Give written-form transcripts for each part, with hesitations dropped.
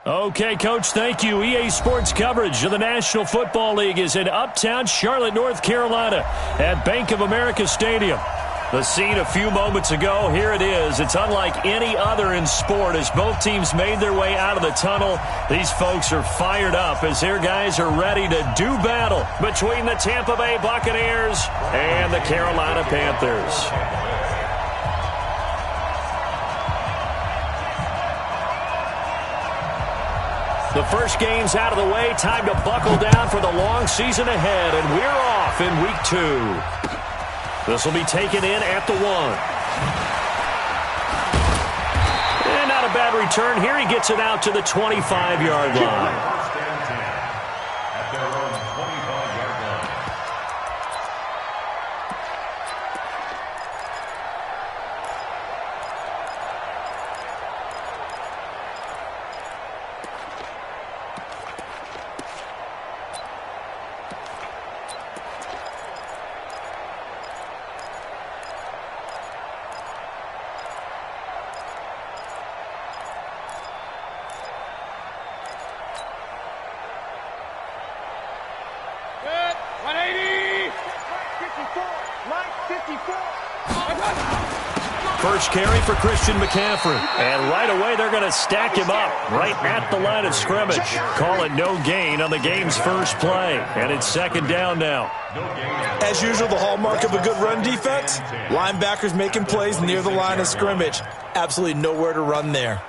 Okay, Coach, thank you. EA Sports coverage of the National Football League is in uptown Charlotte, North Carolina at Bank of America Stadium. The scene a few moments ago, here it is. It's unlike any other in sport as both teams made their way out of the tunnel. These folks are fired up as their guys are ready to do battle between the Tampa Bay Buccaneers and the Carolina Panthers. The first game's out of the way. Time to buckle down for the long season ahead, and we're off in Week 2. This will be taken in at the 1. And not a bad return here. He gets it out to the 25-yard line. First carry for Christian McCaffrey. And right away, they're going to stack him up right at the line of scrimmage. Call it no gain on the game's first play. And it's second down now. As usual, the hallmark of a good run defense, linebackers making plays near the line of scrimmage. Absolutely nowhere to run there.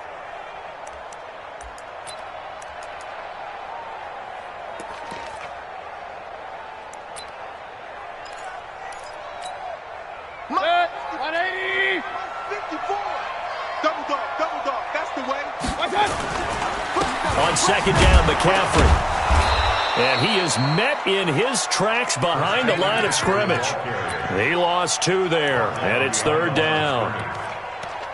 On second down, McCaffrey. And he is met in his tracks behind the line of scrimmage. He lost 2 there, and it's third down.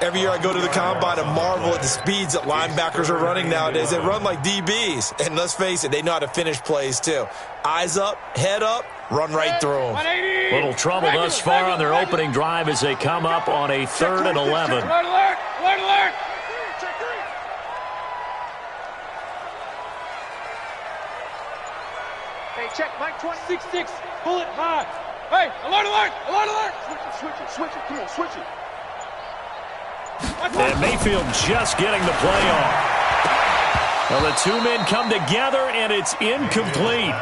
Every year I go to the combine and marvel at the speeds that linebackers are running nowadays. They run like DBs. And let's face it, they know how to finish plays too. Eyes up, head up, run right through them. Little trouble thus far on their opening drive as they come up on a 3rd and 11. Alert, alert, alert, alert. Hey, check, Mike 26-6, bullet high. Hey, alert, alert, alert, alert. Switch it, come on, switch it. And Mayfield just getting the play off. Well, the 2 men come together, and it's incomplete.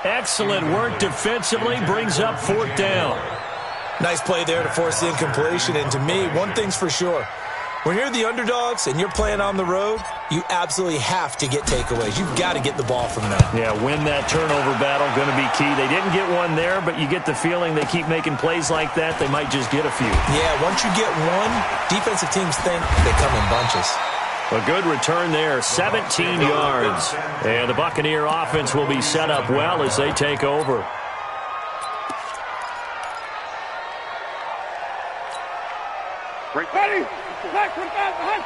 Excellent work defensively, brings up 4th down. Nice play there to force the incompletion. And to me, one thing's for sure. When you're the underdogs and you're playing on the road, you absolutely have to get takeaways. You've got to get the ball from them. Yeah, win that turnover battle, going to be key. They didn't get one there, but you get the feeling they keep making plays like that, they might just get a few. Yeah, once you get one, defensive teams think they come in bunches. A good return there, 17 yards. And the Buccaneer offense will be set up well as they take over. Ready? Back, put it back, behind.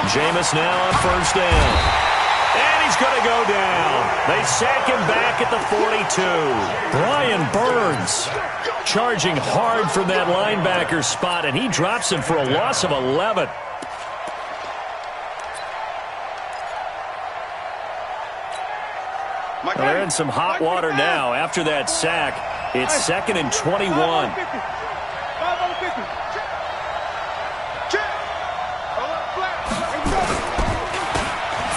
Jameis now on first down. And he's going to go down. They sack him back at the 42. Brian Burns charging hard from that linebacker spot, and he drops him for a loss of 11. Well, they're in some hot water now after that sack. It's 2nd and 21.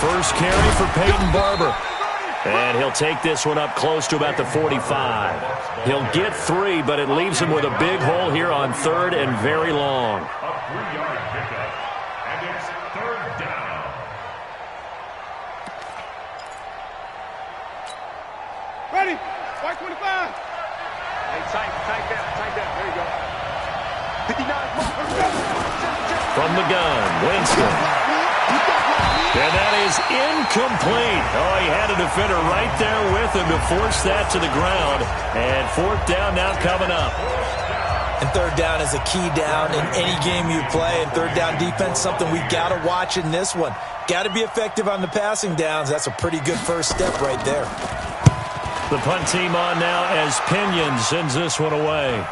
First carry for Peyton Barber. And he'll take this one up close to about the 45. He'll get 3, but it leaves him with a big hole here on 3rd and very long. A 3-yard pickup. And it's 3rd down. Ready? White 25. Hey, tight down. There you go. 59. From the gun, Winston. And that is incomplete. Oh, he had a defender right there with him to force that to the ground. And 4th down now coming up. And 3rd down is a key down in any game you play. And 3rd down defense, something we got to watch in this one. Got to be effective on the passing downs. That's a pretty good first step right there. The punt team on now as Pinion sends this one away.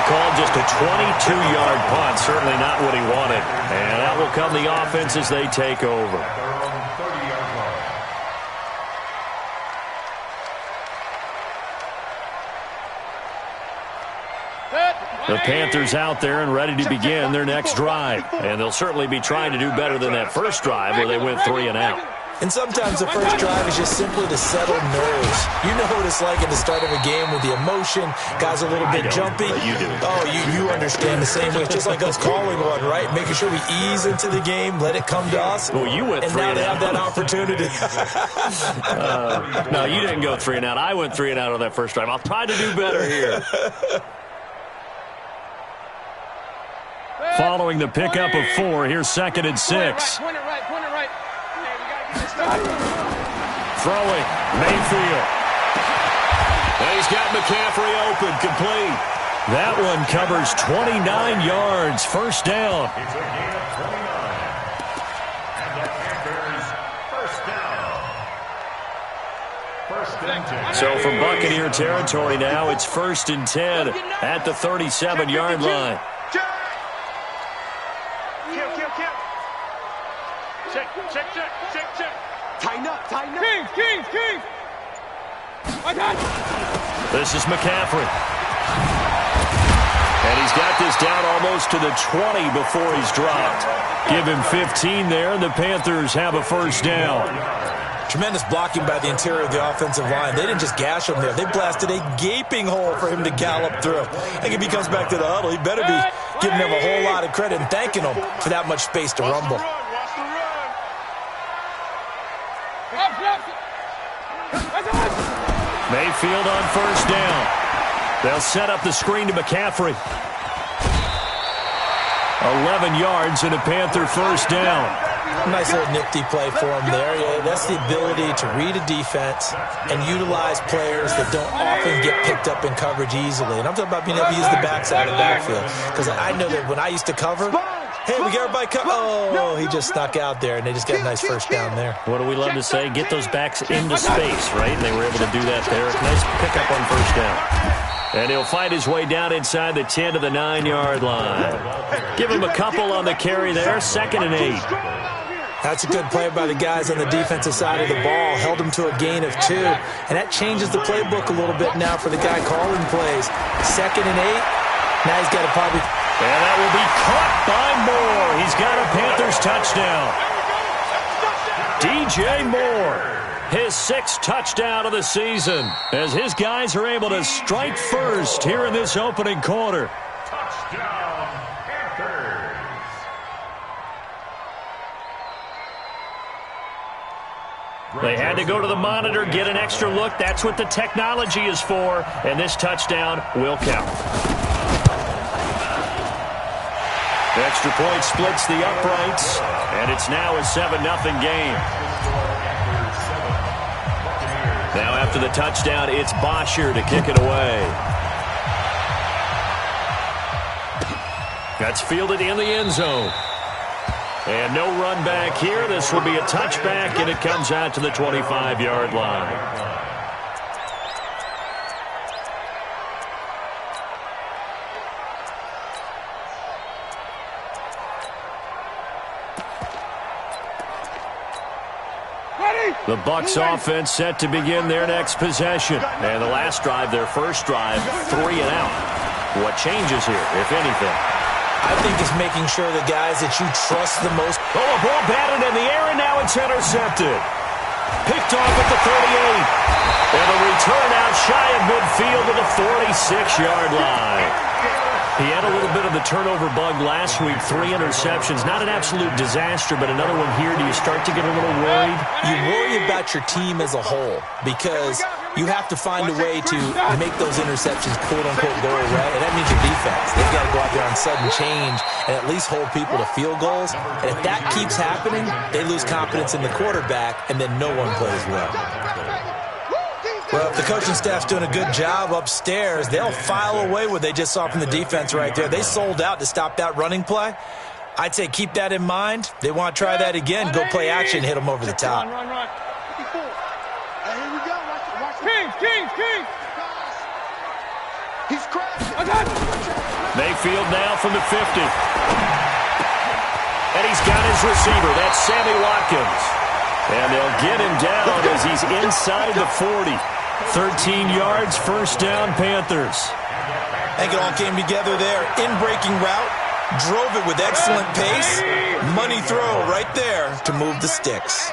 called just a 22-yard punt. Certainly not what he wanted. And that will come the offense as they take over. The Panthers out there and ready to begin their next drive. And they'll certainly be trying to do better than that first drive where they went 3 and out. And sometimes the first drive is just simply to settle nerves. You know what it's like at the start of a game with the emotion. Guys are a little bit jumpy. You do. Oh, you understand the same way. It's just like us calling one, right? Making sure we ease into the game, let it come to us. Well, you went 3 and out. And now they have that opportunity. No, you didn't go 3 and out. I went 3 and out on that first drive. I'll try to do better here. Following the pickup of 4, here's 2nd and 6. Point it right. Throwing, Mayfield. And he's got McCaffrey open, complete. That one covers 29 yards, first down. It's a gain of 29. And the Panthers, first down. First and 10. So from Buccaneer territory now, it's 1st and 10 at the 37-yard line. Check. Tighten up. Kings. I got it. This is McCaffrey. And he's got this down almost to the 20 before he's dropped. Give him 15 there, and the Panthers have a first down. Tremendous blocking by the interior of the offensive line. They didn't just gash him there. They blasted a gaping hole for him to gallop through. I think if he comes back to the huddle, he better be giving them a whole lot of credit and thanking them for that much space to rumble. Mayfield on first down. They'll set up the screen to McCaffrey. 11 yards and a Panther first down. Nice little nifty play for him there. Yeah, that's the ability to read a defense and utilize players that don't often get picked up in coverage easily. And I'm talking about being able to use the backside of the backfield. Because I know that when I used to cover, hey, we got everybody covered. Oh, he just snuck out there, and they just got a nice first down there. What do we love to say? Get those backs into space, right? And they were able to do that there. Nice pickup on first down. And he'll fight his way down inside the 10 to the 9-yard line. Give him a couple on the carry there. 2nd and 8. That's a good play by the guys on the defensive side of the ball. Held them to a gain of 2. And that changes the playbook a little bit now for the guy calling plays. 2nd and 8. Now he's got to probably... And that will be caught by Moore. He's got a Panthers touchdown. DJ Moore, his 6th touchdown of the season, as his guys are able to strike first here in this opening quarter. Touchdown, Panthers. They had to go to the monitor, get an extra look. That's what the technology is for, and this touchdown will count. The extra point splits the uprights, and it's now a 7-0 game. Now after the touchdown, it's Bosher to kick it away. That's fielded in the end zone. And no run back here. This will be a touchback, and it comes out to the 25-yard line. The Bucs offense set to begin their next possession. And the last drive, their first drive, 3 and out. What changes here, if anything? I think it's making sure the guys that you trust the most. Oh, a ball batted in the air, and now it's intercepted. Picked off at the 38. And a return out shy of midfield to the 46-yard line. He had a little bit of the turnover bug last week, 3 interceptions. Not an absolute disaster, but another one here. Do you start to get a little worried? You worry about your team as a whole because you have to find a way to make those interceptions quote-unquote go away, and that means your defense. They've got to go out there on sudden change and at least hold people to field goals. And if that keeps happening, they lose confidence in the quarterback, and then no one plays well. Well, if the coaching staff's doing a good job upstairs, they'll file away what they just saw from the defense right there. They sold out to stop that running play. I'd say keep that in mind. They want to try that again. Go play action, hit them over the top. Run. 54. Here we go. Watch King. He's crazy. I got it. Mayfield now from the 50. And he's got his receiver. That's Sammy Watkins. And they'll get him down as he's inside the 40. 13 yards, first down, Panthers. I think it all came together there. In-breaking route, drove it with excellent pace. Money throw right there to move the sticks.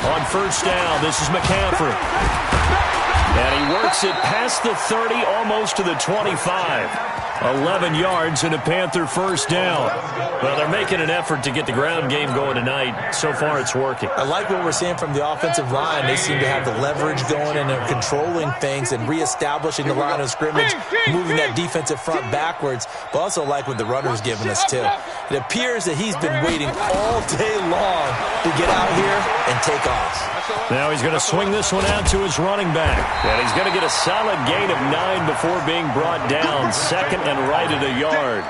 On first down, this is McCaffrey. And he works it past the 30, almost to the 25. 11 yards and a Panther first down. Well, they're making an effort to get the ground game going tonight. So far, it's working. I like what we're seeing from the offensive line. They seem to have the leverage going, and they're controlling things and reestablishing the line of scrimmage, moving that defensive front backwards, but also like what the runner's giving us, too. It appears that he's been waiting all day long to get out here and take off. Now he's going to swing this one out to his running back. And he's going to get a solid gain of 9 before being brought down. Second and right at a yard.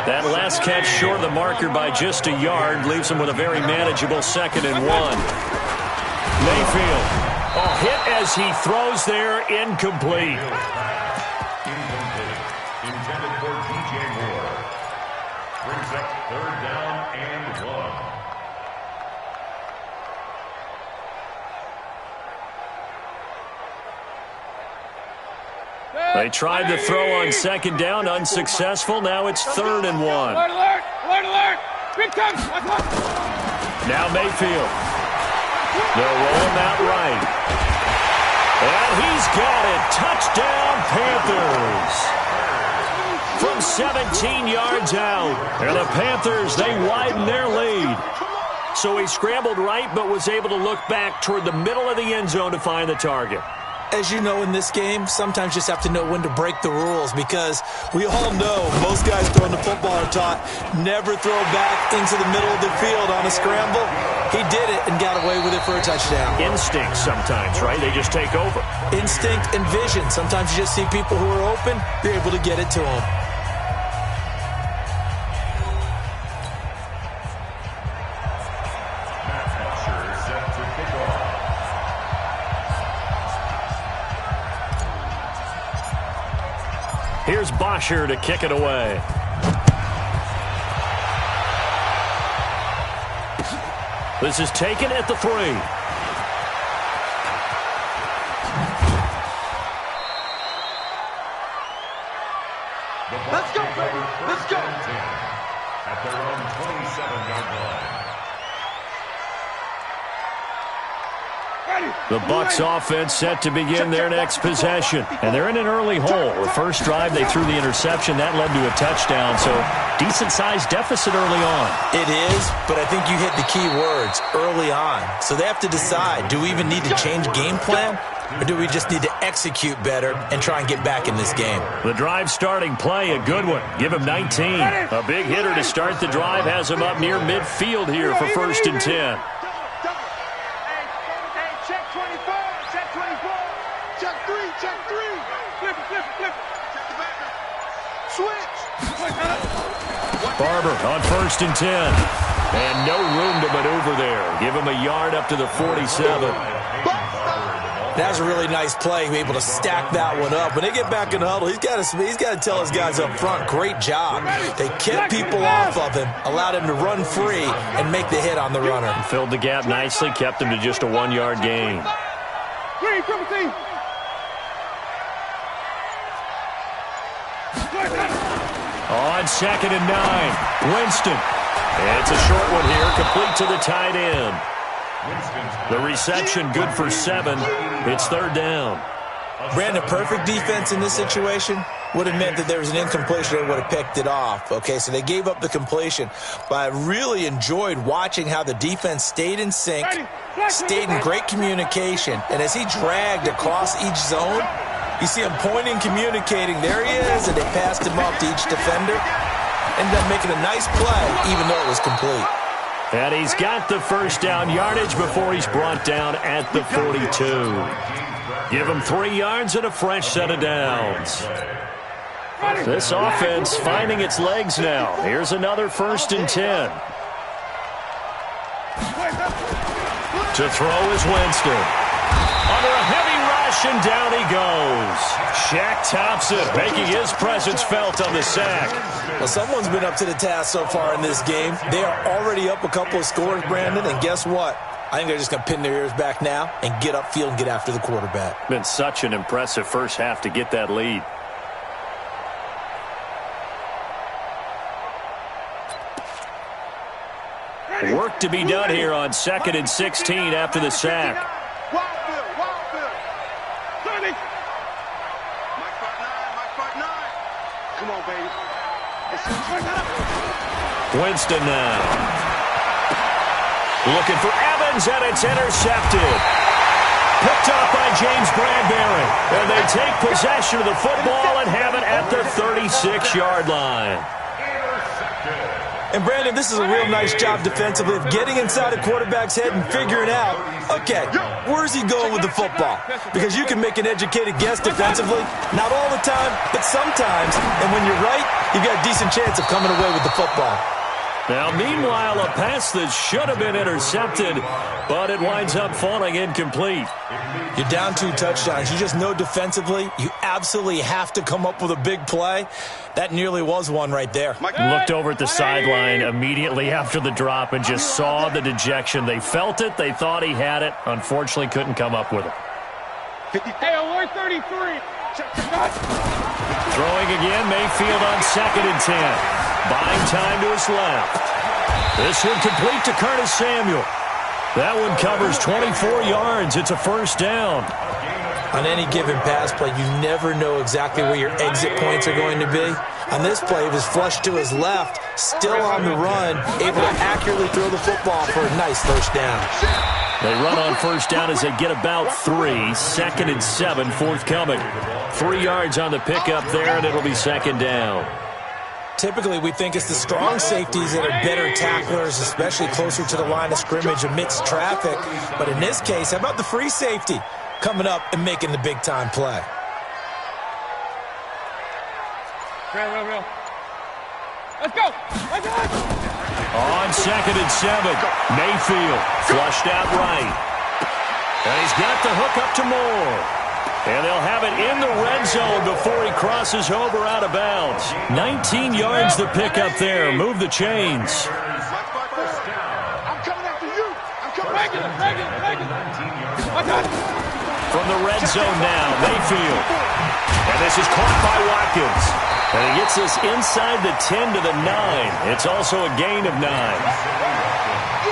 That last catch short of the marker by just a yard leaves him with a very manageable 2nd and 1. Mayfield. A hit as he throws there, incomplete. Intended for DJ Moore. Brings up 3rd down and 1. They tried to throw on 2nd down, unsuccessful. Now it's 3rd and 1. Alert, alert, alert, alert. Big time. Now Mayfield. They'll roll him out right. And he's got it. Touchdown, Panthers. From 17 yards out. And the Panthers, they widen their lead. So he scrambled right, but was able to look back toward the middle of the end zone to find the target. As you know, in this game, sometimes you just have to know when to break the rules, because we all know most guys throwing the football are taught never throw back into the middle of the field on a scramble. He did it and got away with it for a touchdown. Instinct sometimes, right? They just take over. Instinct and vision. Sometimes you just see people who are open, you're able to get it to them. Here's Bosher to kick it away. This is taken at the 3. Let's go, baby. Let's go. At their own 27-yard line. The Bucs offense set to begin their next possession. And they're in an early hole. The first drive, they threw the interception. That led to a touchdown. So decent-sized deficit early on. It is, but I think you hit the key words, early on. So they have to decide, do we even need to change game plan? Or do we just need to execute better and try and get back in this game? The drive starting play, a good one. Give him 19. A big hitter to start the drive has him up near midfield here for 1st and 10. Barber on 1st and 10. And no room to maneuver there. Give him a yard up to the 47. That's a really nice play, able to stack that one up. When they get back in the huddle, he's got to tell his guys up front, great job. They kept people off of him, allowed him to run free and make the hit on the runner. Filled the gap nicely, kept him to just a 1-yard gain. On 2nd and 9, Winston. It's a short one here, complete to the tight end. The reception good for 7. It's 3rd down. Brandon, perfect defense in this situation would have meant that there was an incompletion. They would have picked it off. Okay, so they gave up the completion. But I really enjoyed watching how the defense stayed in sync, stayed in great communication. And as he dragged across each zone, you see him pointing, communicating. There he is, and they passed him up to each defender. Ended up making a nice play, even though it was complete. And he's got the first down yardage before he's brought down at the 42. Give him 3 yards and a fresh set of downs. This offense finding its legs now. Here's another 1st and 10. To throw is Winston. Under a heavy rush, rush, and down he goes. Shaq Thompson making his presence felt on the sack. Well, someone's been up to the task so far in this game. They are already up a couple of scores, Brandon, and guess what? I think they're just going to pin their ears back now and get upfield and get after the quarterback. Been such an impressive first half to get that lead. Work to be done here on 2nd and 16 after the sack. Wild Bill. 30. Mike 5'9", Come on, baby. Winston now. Looking for Evans, and it's intercepted. Picked off by James Bradbury. And they take possession of the football and have it at the 36-yard line. And, Brandon, this is a real nice job defensively of getting inside a quarterback's head and figuring out, okay, where's he going with the football? Because you can make an educated guess defensively. Not all the time, but sometimes. And when you're right, you've got a decent chance of coming away with the football. Now, meanwhile, a pass that should have been intercepted, but it winds up falling incomplete. You're down 2 touchdowns. You just know defensively you absolutely have to come up with a big play. That nearly was one right there. Looked over at the sideline immediately after the drop and just saw the dejection. They felt it. They thought he had it. Unfortunately, couldn't come up with it. Hey, alert 33. Throwing again, Mayfield on 2nd and 10. Buying time to his left. This one complete to Curtis Samuel. That one covers 24 yards. It's a first down. On any given pass play, you never know exactly where your exit points are going to be. On this play, it was flushed to his left, still on the run, able to accurately throw the football for a nice first down. They run on first down as they get about 3. 2nd and 7 forthcoming. 3 yards on the pickup there, and it'll be 2nd down. Typically, we think it's the strong safeties that are better tacklers, especially closer to the line of scrimmage amidst traffic. But in this case, how about the free safety coming up and making the big-time play? Real. Let's go. On 2nd and 7, Mayfield flushed out right. And he's got the hook up to Moore. And they'll have it in the red zone before he crosses over out of bounds. 19 yards to pick up there. Move the chains. I'm coming after you. I'm coming regular. From the red zone now, Mayfield. And this is caught by Watkins. And he gets this inside the 10 to the 9. It's also a gain of 9.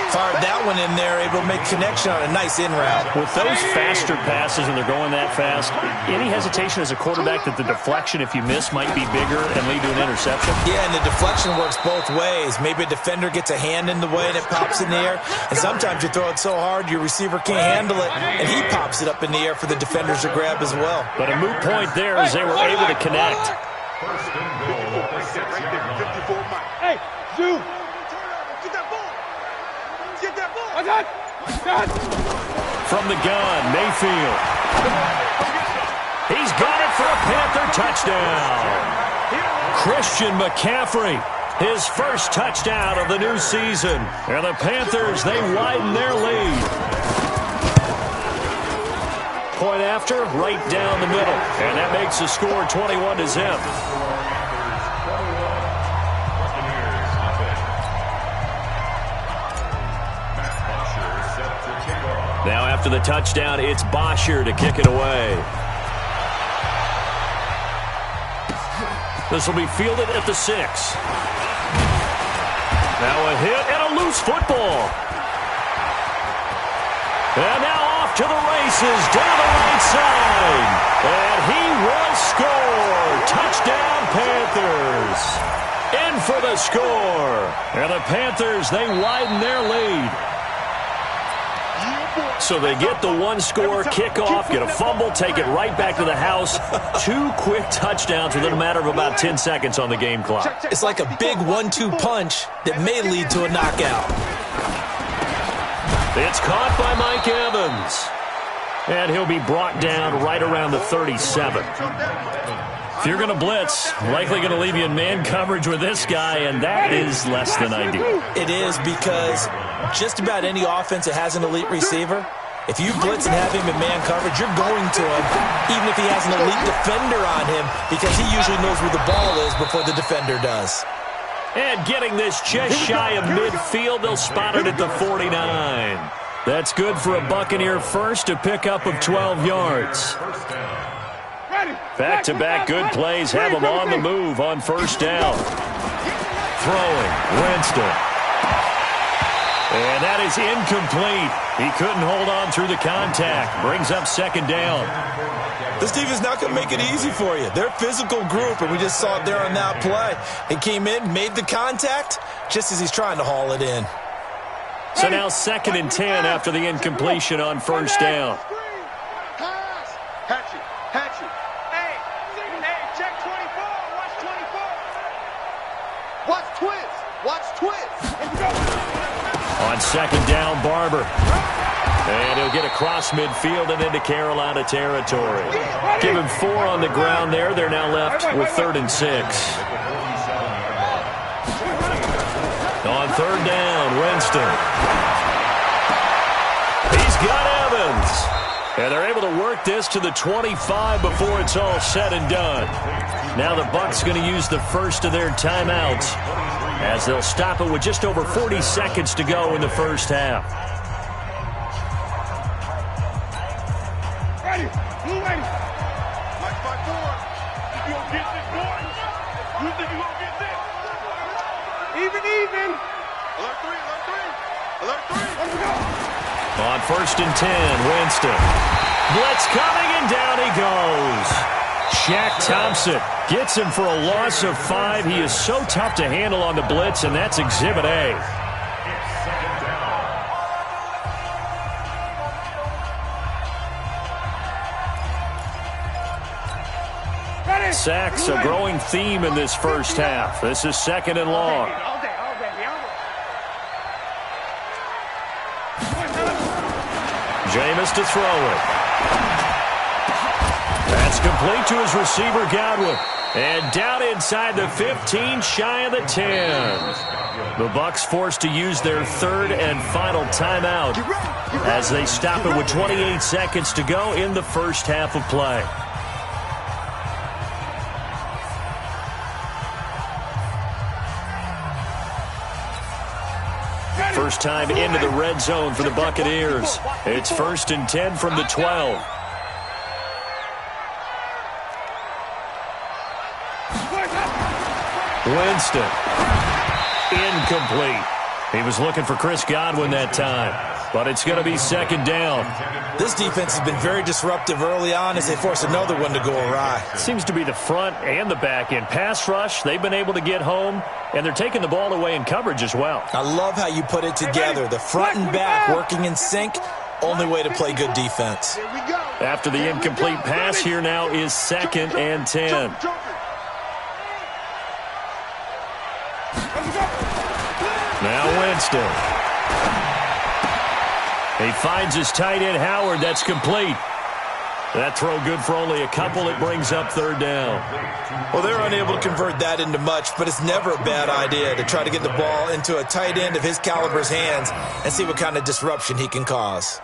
Fired that one in there, able to make connection on a nice in route. With those faster passes and they're going that fast, any hesitation as a quarterback that the deflection, if you miss, might be bigger and lead to an interception? Yeah, and the deflection works both ways. Maybe a defender gets a hand in the way and it pops in the air. And sometimes you throw it so hard your receiver can't handle it, and he pops it up in the air for the defenders to grab as well. But a moot point there as they were able to connect. First and goal at the 6-yard line. Hey, Zoo. From the gun, Mayfield. He's got it for a Panther touchdown. Christian McCaffrey, his first touchdown of the new season. And the Panthers, they widen their lead. Point after, right down the middle. And that makes the score 21-0. Now after the touchdown, it's Bosher to kick it away. This will be fielded at the 6. Now a hit and a loose football. And now off to the races down the right side. And he will score. Touchdown Panthers. In for the score. And the Panthers, they widen their lead. So they get the one-score kickoff, get a fumble, take it right back to the house. 2 quick touchdowns within a matter of about 10 seconds on the game clock. It's like a big 1-2 punch that may lead to a knockout. It's caught by Mike Evans. And he'll be brought down right around the 37. If you're going to blitz, likely going to leave you in man coverage with this guy, and that is less than ideal. It is, because just about any offense that has an elite receiver, If you blitz and have him in man coverage, you're going to him, even if he has an elite defender on him, because he usually knows where the ball is before the defender does. And getting this just shy of midfield, they'll spot it at the 49. That's good for a Buccaneer first, a pickup of 12 yards. Back-to-back good plays have him on the move on first down. Throwing, Winston. And that is incomplete. He couldn't hold on through the contact. Brings up second down. This defense is not going to make it easy for you. They're a physical group, and we just saw it there on that play. He came in, made the contact, just as he's trying to haul it in. So now 2nd and 10 after the incompletion on first down. Hatchet. Hey, check 24. Watch 24. Watch twins. On second down, Barber. And he'll get across midfield and into Carolina territory. Give him 4 on the ground there. They're now left with 3rd and 6. On 3rd down, Winston. He's got Evans. And they're able to work this to the 25 before it's all said and done. Now the Bucs going to use the first of their timeouts as they'll stop it with just over 40 seconds to go in the first half. Ready. Mike 5-4. You gonna get this, boy? You think you gonna get this? Even. Alert 3. Let's go. On 1st and 10, Winston. Blitz coming, and down he goes. Shaq Thompson gets him for a loss of 5. He is so tough to handle on the blitz, and that's Exhibit A. Sacks, a growing theme in this first half. This is 2nd and long. Jameis to throw it. That's complete to his receiver, Godwin. And down inside the 15, shy of the 10. The Bucs forced to use their 3rd and final timeout as they stop it with 28 seconds to go in the first half of play. First time into the red zone for the Buccaneers. It's 1st and 10 from the 12. Winston. Incomplete. He was looking for Chris Godwin that time, but it's going to be 2nd down. This defense has been very disruptive early on as they force another one to go awry. Seems to be the front and the back end. Pass rush, they've been able to get home, and they're taking the ball away in coverage as well. I love how you put it together. The front and back working in sync, only way to play good defense. After the incomplete pass, here now is 2nd and 10. Now Winston. He finds his tight end, Howard. That's complete. That throw good for only a couple. It brings up 3rd down. Well, they're unable to convert that into much, but it's never a bad idea to try to get the ball into a tight end of his caliber's hands and see what kind of disruption he can cause.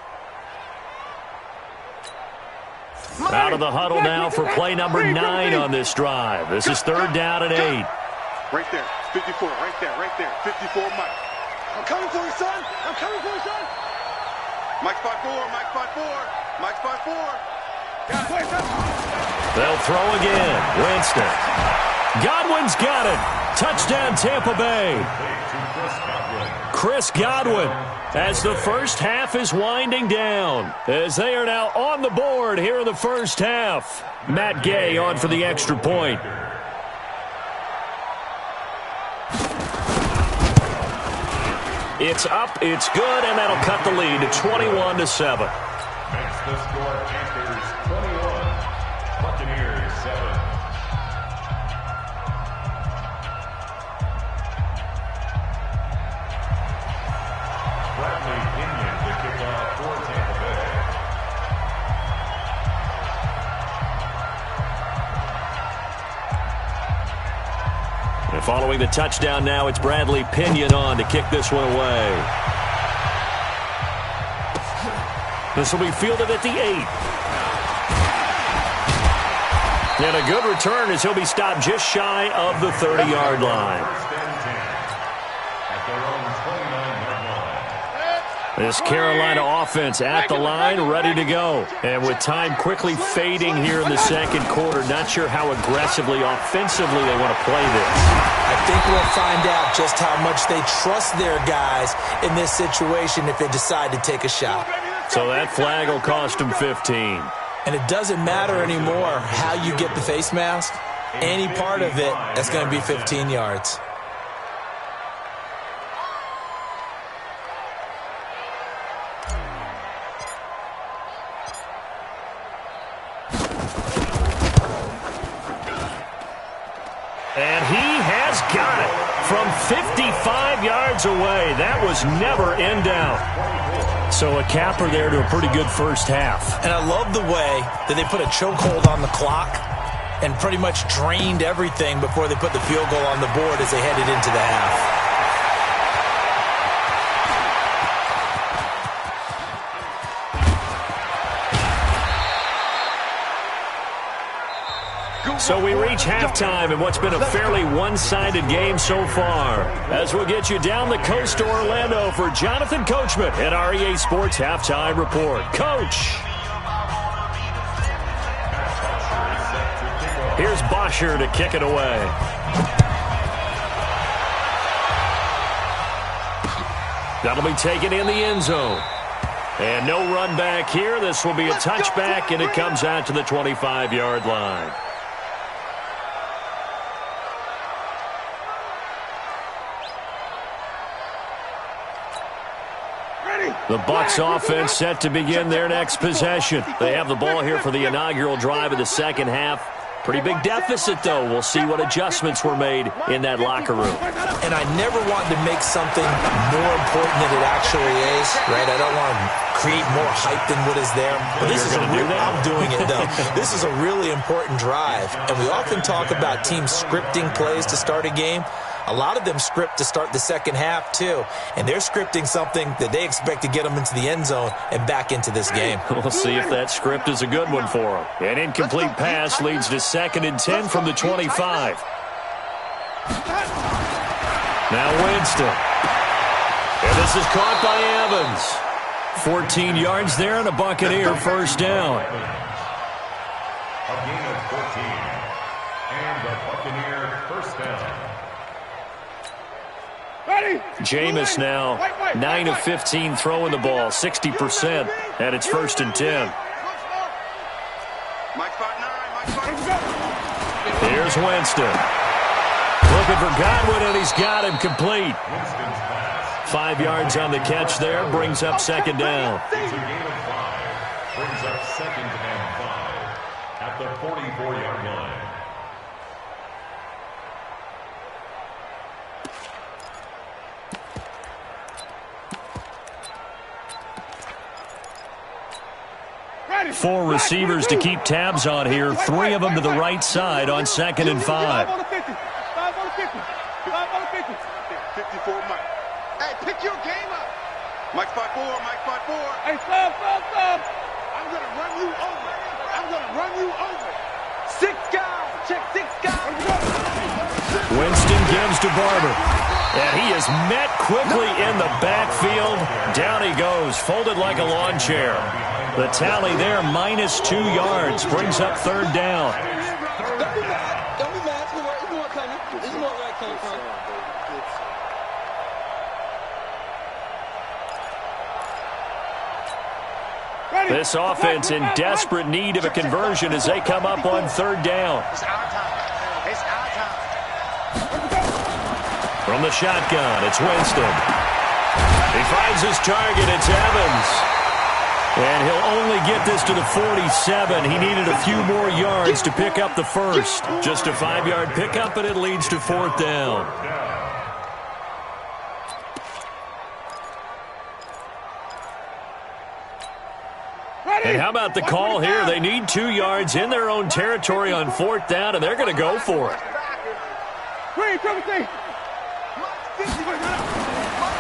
Out of the huddle now for play number 9 on this drive. This is 3rd down and 8. Right there, 54, right there, 54, Mike. I'm coming for you, son. Mike 5-4, Mike 5-4. They'll throw again. Winston. Godwin's got it. Touchdown, Tampa Bay. Chris Godwin, as the first half is winding down, as they are now on the board here in the first half. Matt Gay on for the extra point. It's up, it's good, and that'll cut the lead to 21-7. Makes the score Panthers 21, Buccaneers 7. Bradley Pinion to kick off for Tampa Bay. And following the touchdown now, it's Bradley Pinion on to kick this one away. This will be fielded at the 8. And a good return as he'll be stopped just shy of the 30-yard line. This Carolina offense at the line, ready to go. And with time quickly fading here in the second quarter, not sure how aggressively, offensively they want to play this. I think we'll find out just how much they trust their guys in this situation if they decide to take a shot. So that flag will cost them 15. And it doesn't matter anymore how you get the face mask. Any part of it, that's going to be 15 yards. And he has got it from 55 yards away. That was never in doubt. So a capper there to a pretty good first half. And I love the way that they put a chokehold on the clock and pretty much drained everything before they put the field goal on the board as they headed into the half. So we reach halftime in what's been a fairly one-sided game so far. As we'll get you down the coast to Orlando for Jonathan Coachman at our EA Sports Halftime Report. Coach! Here's Bosher to kick it away. That'll be taken in the end zone. And no run back here. This will be a touchback, and it comes out to the 25-yard line. The Bucs offense set to begin their next possession. They have the ball here for the inaugural drive of the second half. Pretty big deficit, though. We'll see what adjustments were made in that locker room. And I never want to make something more important than it actually is, right? I don't want to create more hype than what is there. But this is I'm doing it, though. This is a really important drive. And we often talk about teams scripting plays to start a game. A lot of them script to start the second half, too. And they're scripting something that they expect to get them into the end zone and back into this game. We'll see if that script is a good one for them. An incomplete pass leads to 2nd and 10 from the 25. Now Winston. And this is caught by Evans. 14 yards there and a Buccaneer first down. A gain of 14. And the Buccaneer first down. Jameis now 9 of 15 throwing the ball, 60%, and it's 1st and 10. Here's Winston. Looking for Godwin, and he's got him complete. 5 yards on the catch there, brings up 2nd down. It's a gain of 5. Brings up 2nd and 5 at the 44-yard line. Four receivers to keep tabs on here. 3 of them to the right side on 2nd and 5. 5 on the 50. 5 on the 50. 5 on the 50. 54 Mike. Hey, pick your game up. Mike 5-4. Mike 5-4. Hey, stop. I'm going to run you over. I'm going to run you over. 6 guys. Check 6 guys. Winston gives to Barber. And he is met quickly in the backfield. Down he goes, folded like a lawn chair. The tally there, -2 yards, brings up 3rd down. Don't be mad. Don't be mad. There's more coming. There's more where it came from. This offense in desperate need of a conversion as they come up on 3rd down. It's our time. It's our time. From the shotgun, it's Winston. He finds his target, it's Evans. And he'll only get this to the 47. He needed a few more yards to pick up the first. Just a 5-yard pickup, and it leads to 4th down. And how about the call here? They need 2 yards in their own territory on 4th down, and they're going to go for it.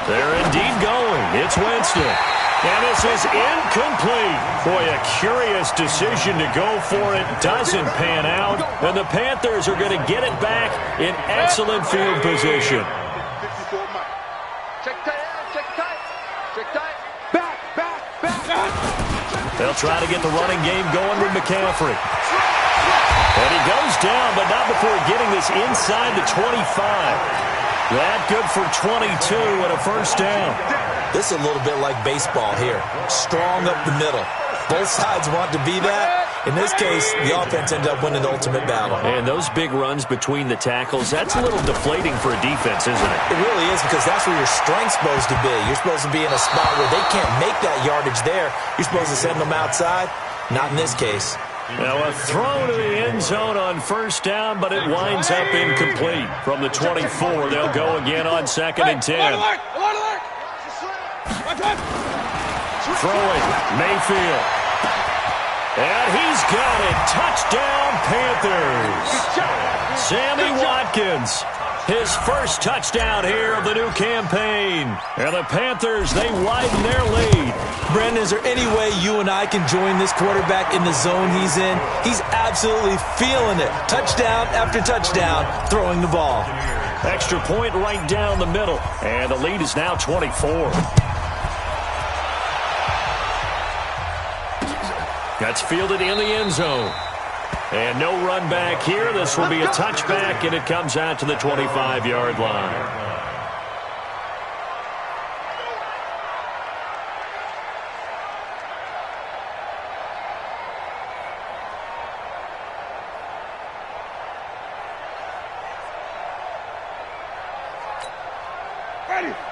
They're indeed going. It's Winston. And this is incomplete. Boy, a curious decision to go for it. Doesn't pan out. And the Panthers are going to get it back in excellent field position. 54 Mike. Check tight. Back. They'll try to get the running game going with McCaffrey. And he goes down, but not before getting this inside the 25. That good for 22 and a first down. This is a little bit like baseball here. Strong up the middle. Both sides want to be that. In this case, the offense ended up winning the ultimate battle. And those big runs between the tackles, that's a little deflating for a defense, isn't it? It really is, because that's where your strength's supposed to be. You're supposed to be in a spot where they can't make that yardage there. You're supposed to send them outside. Not in this case. Now a throw to the end zone on first down, but it winds up incomplete. From the 24, they'll go again on 2nd and 10. Throwing, Mayfield. And he's got it. Touchdown, Panthers. Sammy Watkins. His first touchdown here of the new campaign. And the Panthers, they widen their lead. Brendan, is there any way you and I can join this quarterback in the zone he's in? He's absolutely feeling it. Touchdown after touchdown, throwing the ball. Extra point right down the middle. And the lead is now 24. That's fielded in the end zone. And no run back here. This will be a touchback, and it comes out to the 25-yard line.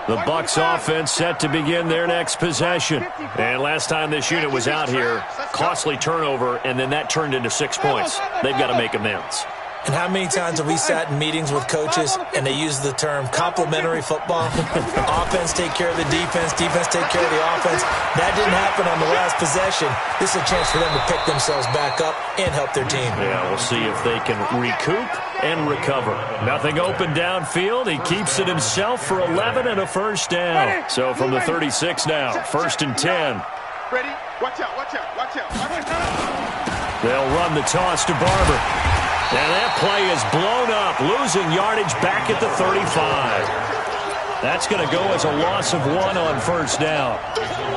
The Bucs offense set to begin their next possession. And last time this unit was out here, costly turnover, and then that turned into 6 points. They've got to make amends. And how many times have we sat in meetings with coaches and they use the term complementary football? Offense take care of the defense, defense take care of the offense. That didn't happen on the last possession. This is a chance for them to pick themselves back up and help their team. Yeah, we'll see if they can recoup and recover. Nothing open downfield. He keeps it himself for 11 and a first down. So from the 36 now, 1st and 10. Ready? Watch out. They'll run the toss to Barber. And that play is blown up, losing yardage back at the 35. That's going to go as a loss of 1 on first down.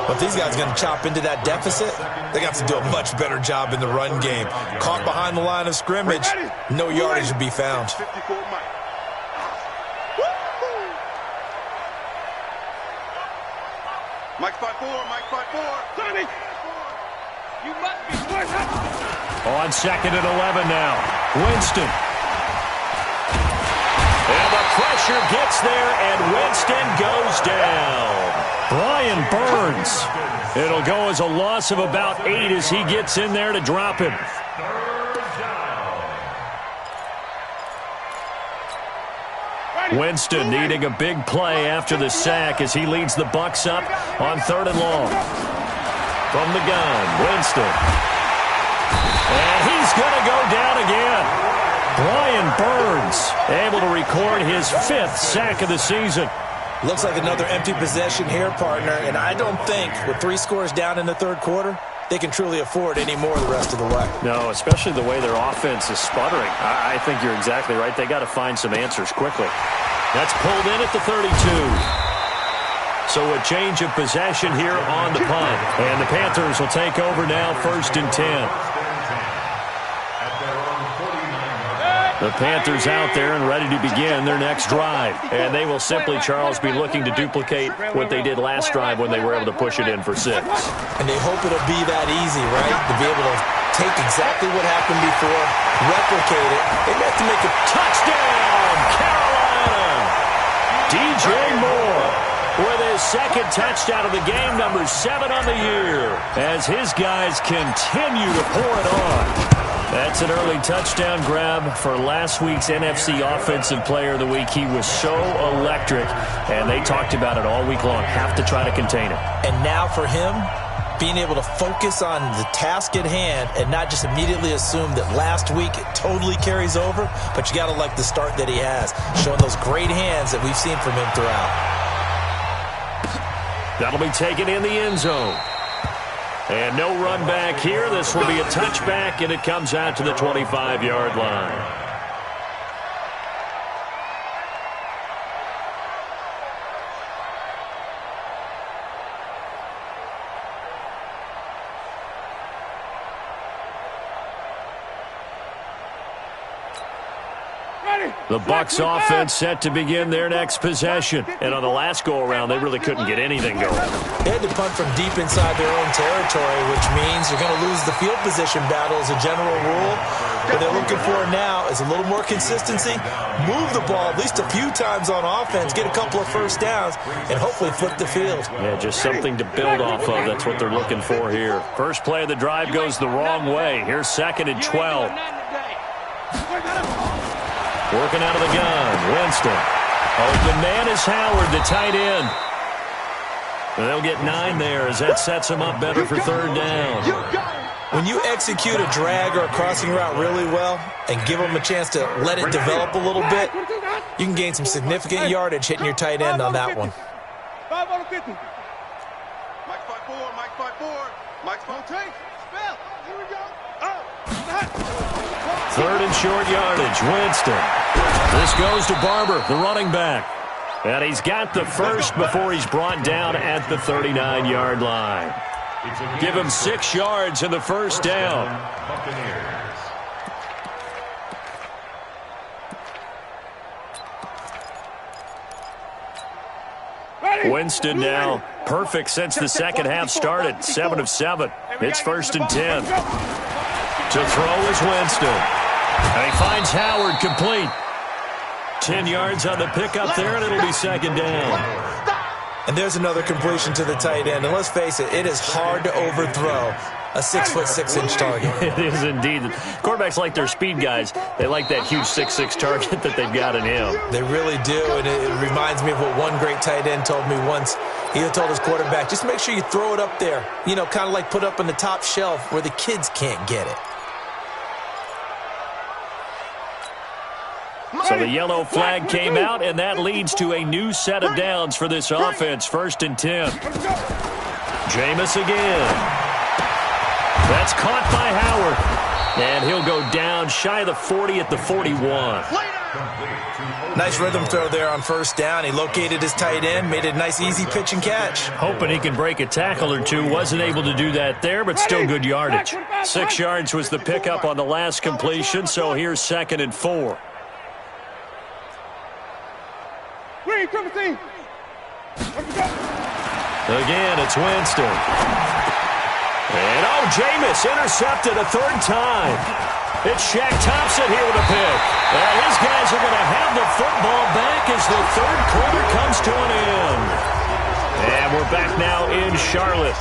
But these guys are going to chop into that deficit. They got to do a much better job in the run game. Caught behind the line of scrimmage, no yardage to be found. 54 Mike. Mike 5-4. Sonny! You must be worth. On 2nd and 11 now. Winston. And the pressure gets there, and Winston goes down. Brian Burns. It'll go as a loss of about 8 as he gets in there to drop him. Winston needing a big play after the sack as he leads the Bucs up on 3rd and long. From the gun, Winston. And he's going to go down again. Brian Burns able to record his 5th sack of the season. Looks like another empty possession here, partner. And I don't think with 3 scores down in the 3rd quarter, they can truly afford any more the rest of the way. No, especially the way their offense is sputtering. I think you're exactly right. They got to find some answers quickly. That's pulled in at the 32. So a change of possession here on the punt. And the Panthers will take over now, 1st and 10. The Panthers out there and ready to begin their next drive. And they will simply, Charles, be looking to duplicate what they did last drive when they were able to push it in for 6. And they hope it'll be that easy, right? To be able to take exactly what happened before, replicate it. They have to make a touchdown, Carolina! DJ Moore with his 2nd touchdown of the game, number 7 on the year, as his guys continue to pour it on. That's an early touchdown grab for last week's NFC Offensive Player of the Week. He was so electric, and they talked about it all week long. Have to try to contain it. And now for him, being able to focus on the task at hand and not just immediately assume that last week it totally carries over, but you got to like the start that he has, showing those great hands that we've seen from him throughout. That'll be taken in the end zone. And no run back here. This will be a touchback, and it comes out to the 25-yard line. The Bucs offense set to begin their next possession. And on the last go-around, they really couldn't get anything going. They had to punt from deep inside their own territory, which means you're going to lose the field position battle as a general rule. What they're looking for now is a little more consistency, move the ball at least a few times on offense, get a couple of first downs, and hopefully flip the field. Yeah, just something to build off of. That's what they're looking for here. First play of the drive goes the wrong way. Here's 2nd and 12. Working out of the gun, Winston. Open man is Howard, the tight end. And they'll get 9 there as that sets them up better for 3rd down. When you execute a drag or a crossing route really well and give them a chance to let it develop a little bit, you can gain some significant yardage hitting your tight end on that one. 5 on the 50. Mike 5-4, Mike 5-4. Mike's phone take. Spell. Here we go. 3rd and short yardage, Winston. This goes to Barber, the running back. And he's got the first before he's brought down at the 39-yard line. Give him 6 yards in the first down. Winston now perfect since the second half started. 7 of 7. It's 1st and 10. To throw is Winston. And he finds Howard complete. 10 yards on the pickup there, and it'll be 2nd down. And there's another completion to the tight end. And let's face it, it is hard to overthrow a 6'6" target. It is indeed. Quarterbacks like their speed guys. They like that huge 6'6" target that they've got in him. They really do, and it reminds me of what one great tight end told me once. He told his quarterback, just make sure you throw it up there. You know, kind of like put up on the top shelf where the kids can't get it. So the yellow flag came out, and that leads to a new set of downs for this offense. 1st and 10. Jameis again. That's caught by Howard. And he'll go down shy of the 40 at the 41. Nice rhythm throw there on 1st down. He located his tight end, made a nice easy pitch and catch. Hoping he can break a tackle or two. Wasn't able to do that there, but still good yardage. 6 yards was the pickup on the last completion, so here's 2nd and 4. Again, it's Winston. And, Jameis intercepted a 3rd time. It's Shaq Thompson here with a pick. And his guys are going to have the football back as the 3rd quarter comes to an end. And we're back now in Charlotte.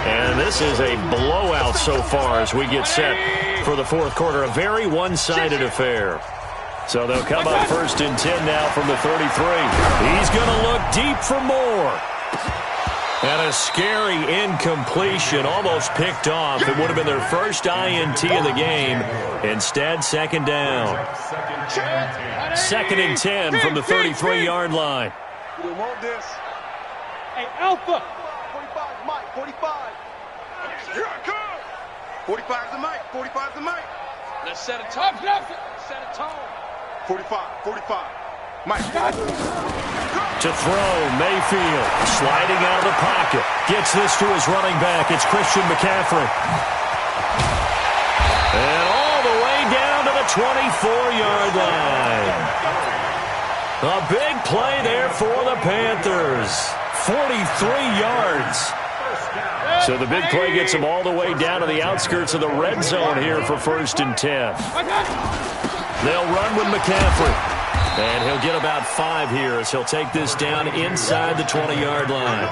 And this is a blowout so far as we get set for the 4th quarter. A very one-sided affair. So they'll come up 1st and 10 now from the 33. He's going to look deep for more. And a scary incompletion, almost picked off. It would have been their first INT of the game. Instead, 2nd down. 2nd and 10 from the 33-yard line. We want this. Hey, Alpha. 45 Mike, 45. Here I come. 45's the Mike, 45's the Mike. Let's set a tone. Set a tone. 45. Mike. To throw, Mayfield sliding out of the pocket. Gets this to his running back. It's Christian McCaffrey. And all the way down to the 24-yard line. A big play there for the Panthers. 43 yards. So the big play gets them all the way down to the outskirts of the red zone here for 1st and 10. They'll run with McCaffrey. And he'll get about 5 here as he'll take this down inside the 20-yard line.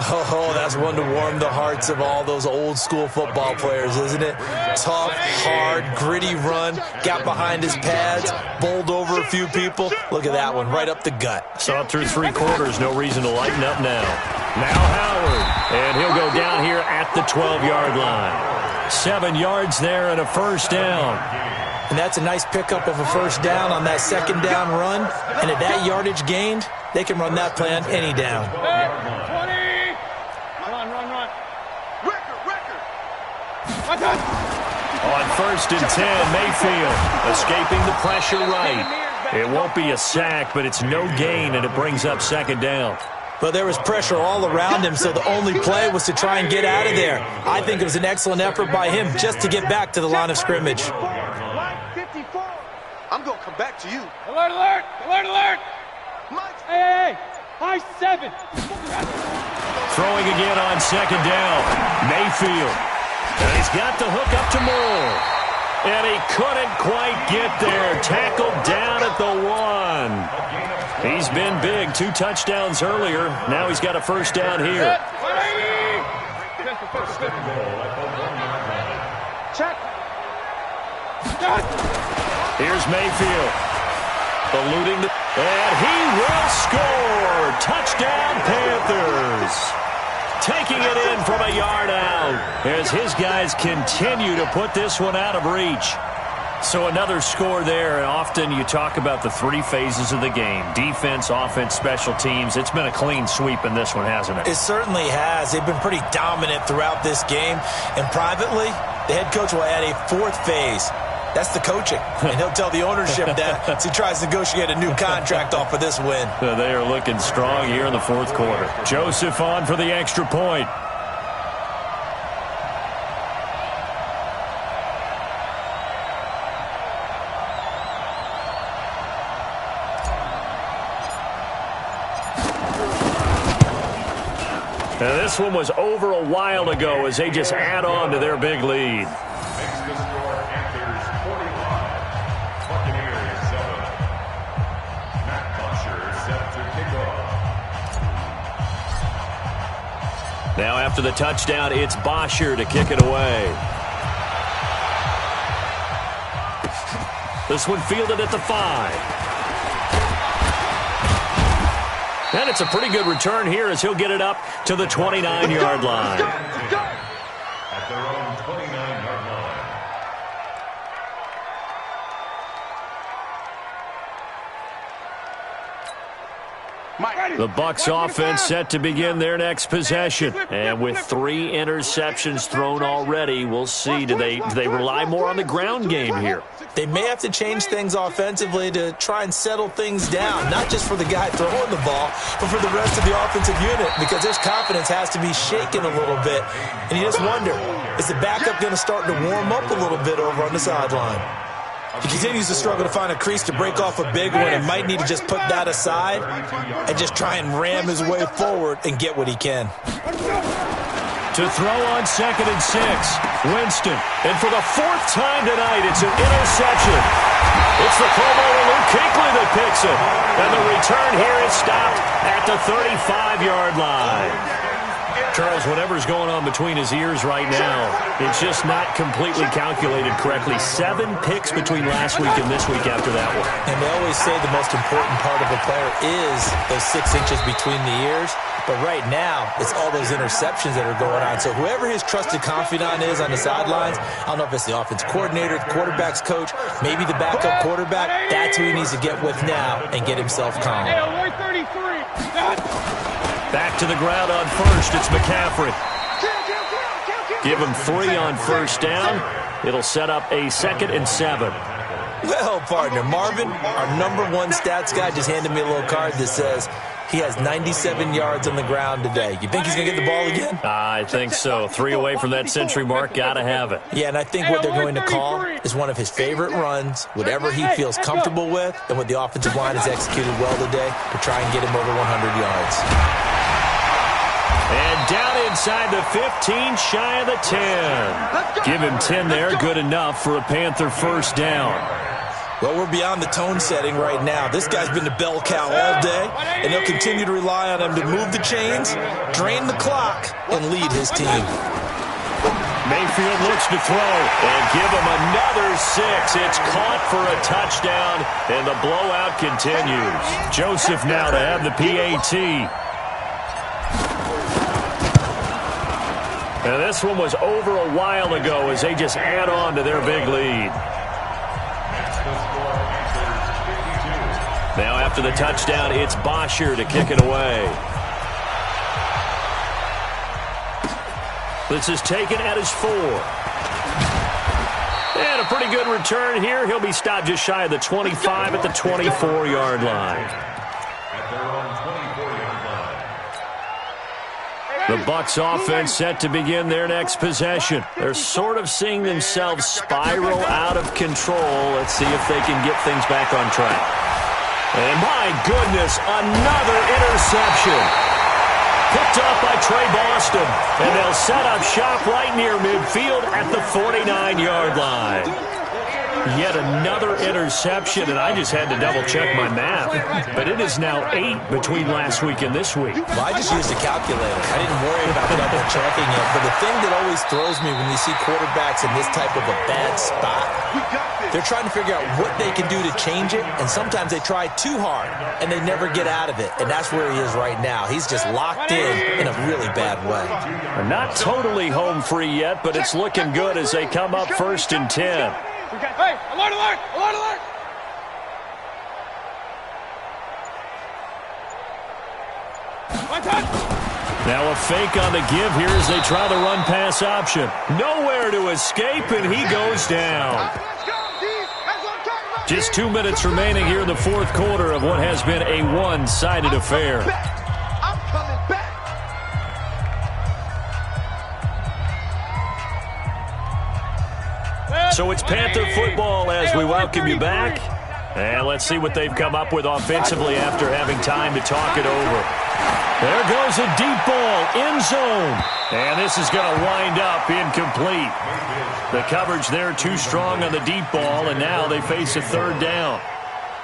Oh, that's one to warm the hearts of all those old-school football players, isn't it? Tough, hard, gritty run, got behind his pads, bowled over a few people. Look at that one, right up the gut. Saw it through 3 quarters, no reason to lighten up now. Now Howard, and he'll go down here at the 12-yard line. 7 yards there and a 1st down. And that's a nice pickup of a 1st down on that 2nd down run. And at that yardage gained, they can run that play on any down. first and 10. Mayfield escaping the pressure right. It won't be a sack, but it's no gain, and it brings up second down. But there was pressure all around him, so the only play was to try and get out of there. I think it was an excellent effort by him just to get back to the line of scrimmage. I'm going to come back to you. Alert, alert! Alert, alert! Hey, hey, high 7. Throwing again on second down. Mayfield. And he's got the hook up to Moore. And he couldn't quite get there. Tackled down at the 1. He's been big. 2 touchdowns earlier. Now he's got a first down here. Check. Here's Mayfield. Eluding the... And he will score! Touchdown, Panthers! Taking it in from a yard out as his guys continue to put this one out of reach. So another score there, and often you talk about the 3 phases of the game. Defense, offense, special teams. It's been a clean sweep in this one, hasn't it? It certainly has. They've been pretty dominant throughout this game. And privately, the head coach will add a 4th phase. That's the coaching. And he'll tell the ownership that as he tries to negotiate a new contract off of this win. They are looking strong here in the 4th quarter. Joseph on for the extra point. And this one was over a while ago as they just add on to their big lead. Makes the score Panthers 45, Buccaneers 7. Matt Butcher set to kick off. Now after the touchdown, it's Bosher to kick it away. This one fielded at the 5. And it's a pretty good return here as he'll get it up to the 29-yard line. At their own 29-yard line. The Bucs offense set to begin their next possession. And with 3 interceptions thrown already, we'll see. Do they rely more on the ground game here? They may have to change things offensively to try and settle things down, not just for the guy throwing the ball, but for the rest of the offensive unit, because his confidence has to be shaken a little bit. And you just wonder, is the backup going to start to warm up a little bit over on the sideline? He continues to struggle to find a crease to break off a big one and might need to just put that aside and just try and ram his way forward and get what he can. To throw on 2nd and 6, Winston. And for the 4th time tonight, it's an interception. It's the Pro Bowler Luke Kuechly that picks it. And the return here is stopped at the 35-yard line. Charles, whatever's going on between his ears right now, it's just not completely calculated correctly. 7 picks between last week and this week after that one. And they always say the most important part of a player is those 6 inches between the ears. But right now, it's all those interceptions that are going on. So whoever his trusted confidant is on the sidelines, I don't know if it's the offense coordinator, the quarterback's coach, maybe the backup quarterback, that's who he needs to get with now and get himself calm. Hey, alert 33. Back to the ground on first. It's McCaffrey. Give him 3 on first down. It'll set up a 2nd and 7. Well, partner, Marvin, our #1 stats guy, just handed me a little card that says he has 97 yards on the ground today. You think he's going to get the ball again? I think so. 3 away from that century mark. Got to have it. Yeah, and I think what they're going to call is one of his favorite runs, whatever he feels comfortable with, and what the offensive line has executed well today to try and get him over 100 yards. And down inside the 15, shy of the 10. Give him 10 there, good enough for a Panther first down. Well, we're beyond the tone setting right now. This guy's been the bell cow all day, and they'll continue to rely on him to move the chains, drain the clock, and lead his team. Mayfield looks to throw and give him another 6. It's caught for a touchdown, and the blowout continues. Joseph now to have the PAT. And this one was over a while ago as they just add on to their big lead. Now after the touchdown, it's Bosher to kick it away. This is taken at his 4. And a pretty good return here. He'll be stopped just shy of the 25 at the 24-yard line. At their own 24-yard line. The Bucs offense set to begin their next possession. They're sort of seeing themselves spiral out of control. Let's see if they can get things back on track. And my goodness, another interception. Picked off by Trey Boston. And they'll set up shop right near midfield at the 49-yard line. Yet another interception, and I just had to double-check my math. But it is now 8 between last week and this week. Well, I just used a calculator. I didn't worry about double-checking it. But the thing that always throws me when you see quarterbacks in this type of a bad spot, they're trying to figure out what they can do to change it, and sometimes they try too hard, and they never get out of it. And that's where he is right now. He's just locked in a really bad way. They're not totally home free yet, but it's looking good as they come up 1st and 10. Hey, alert, alert, alert, alert! Now a fake on the give here as they try the run-pass option. Nowhere to escape, and he goes down. Just 2 minutes remaining here in the fourth quarter of what has been a one-sided affair. I'm coming back. So it's Panther football as we welcome you back. And let's see what they've come up with offensively after having time to talk it over. There goes a deep ball, end zone. And this is going to wind up incomplete. The coverage there too strong on the deep ball, and now they face a third down.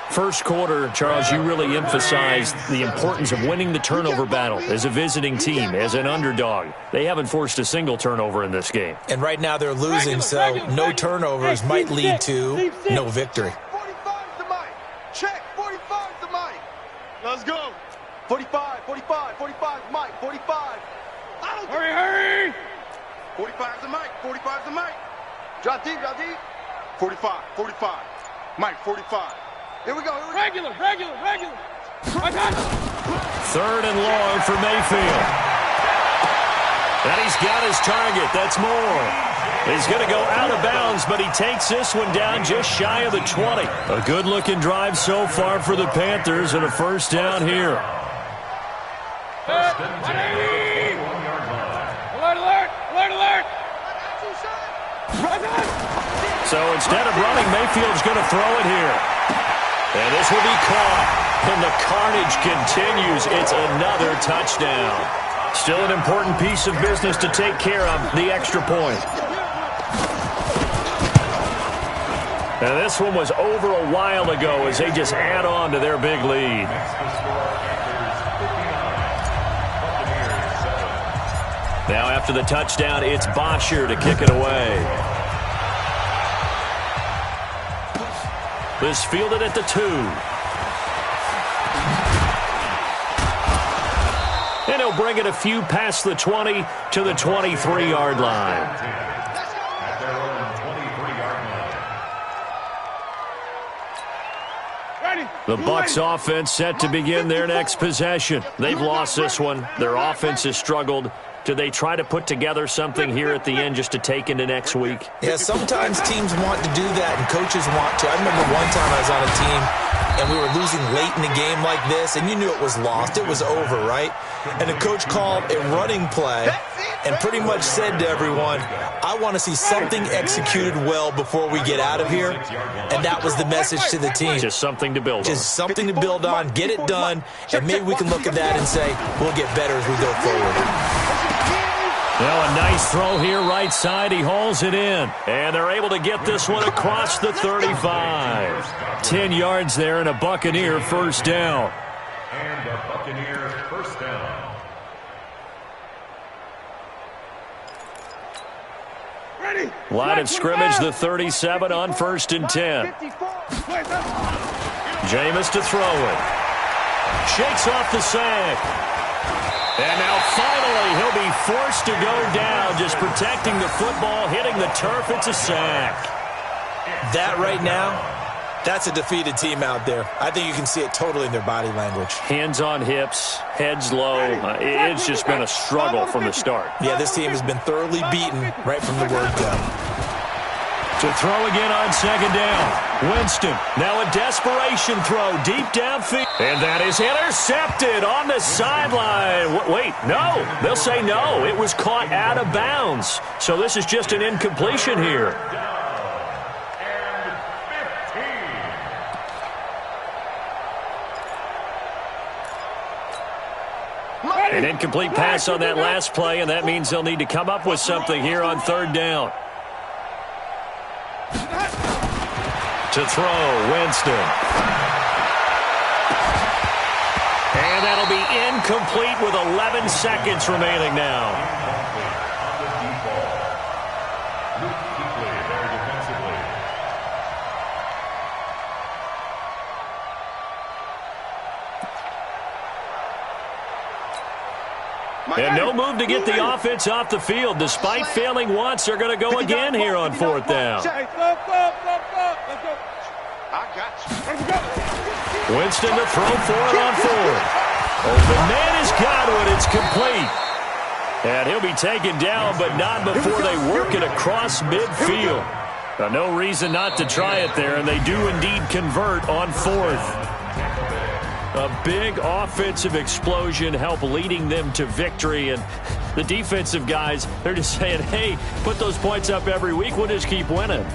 First quarter, Charles, you really emphasized the importance of winning the turnover battle as a visiting team, as an underdog. They haven't forced a single turnover in this game. And right now they're losing, so no turnovers might lead to no victory. 45's the mic. Check. 45's the mic. Let's go. 45, 45, 45's mic. 45. Hurry, hurry! 45's the mic. 45's the mic. Drop deep, drop deep. 45, 45. Mike, 45. Here we go. Regular. Third and long for Mayfield. And he's got his target. That's Moore. He's going to go out of bounds, but he takes this one down just shy of the 20. A good-looking drive so far for the Panthers, and a first down here. First and 10 at the 21-yard line. Alert! So instead of running, Mayfield's going to throw it here. And this will be caught. And the carnage continues. It's another touchdown. Still an important piece of business to take care of, the extra point. And this one was over a while ago as they just add on to their big lead. Now after the touchdown, it's Bosher to kick it away. This fielded at the 2. And he'll bring it a few past the 20 to the 23-yard line. At their own 23-yard line. The Bucs offense set to begin their next possession. They've lost this one. Their offense has struggled. Do they try to put together something here at the end just to take into next week? Yeah, sometimes teams want to do that and coaches want to. I remember one time I was on a team and we were losing late in the game like this, and you knew it was lost. It was over, right? And the coach called a running play and pretty much said to everyone, I want to see something executed well before we get out of here. And that was the message to the team. Just something to build on. Just something to build on, get it done, and maybe we can look at that and say, we'll get better as we go forward. Now a nice throw here right side. He hauls it in. And they're able to get this one across the 35. 10 yards there and a Buccaneer first down. And a Buccaneer first down. Line of scrimmage, the 37 on 1st and 10. Jameis to throw it. Shakes off the sack. And now finally he'll be forced to go down, just protecting the football, hitting the turf. It's a sack. That right now, that's a defeated team out there. I think you can see it totally in their body language. Hands on hips, heads low. It's just been a struggle from the start. Yeah, this team has been thoroughly beaten right from the word go. To throw again on second down. Winston, now a desperation throw deep downfield. And that is intercepted on the sideline. Wait, no. They'll say no. It was caught out of bounds. So this is just an incompletion here. An incomplete pass on that last play, and that means they'll need to come up with something here on third down. To throw, Winston. And that'll be incomplete with 11 seconds remaining now. And no move to get the offense off the field. Despite failing once, they're going to go again here on fourth down. Winston to throw for it on fourth. Open man has got it. It's complete. And he'll be taken down, but not before they work it across midfield. Now, no reason not to try it there, and they do indeed convert on fourth. A big offensive explosion help leading them to victory. And the defensive guys, they're just saying, hey, put those points up every week. We'll just keep winning.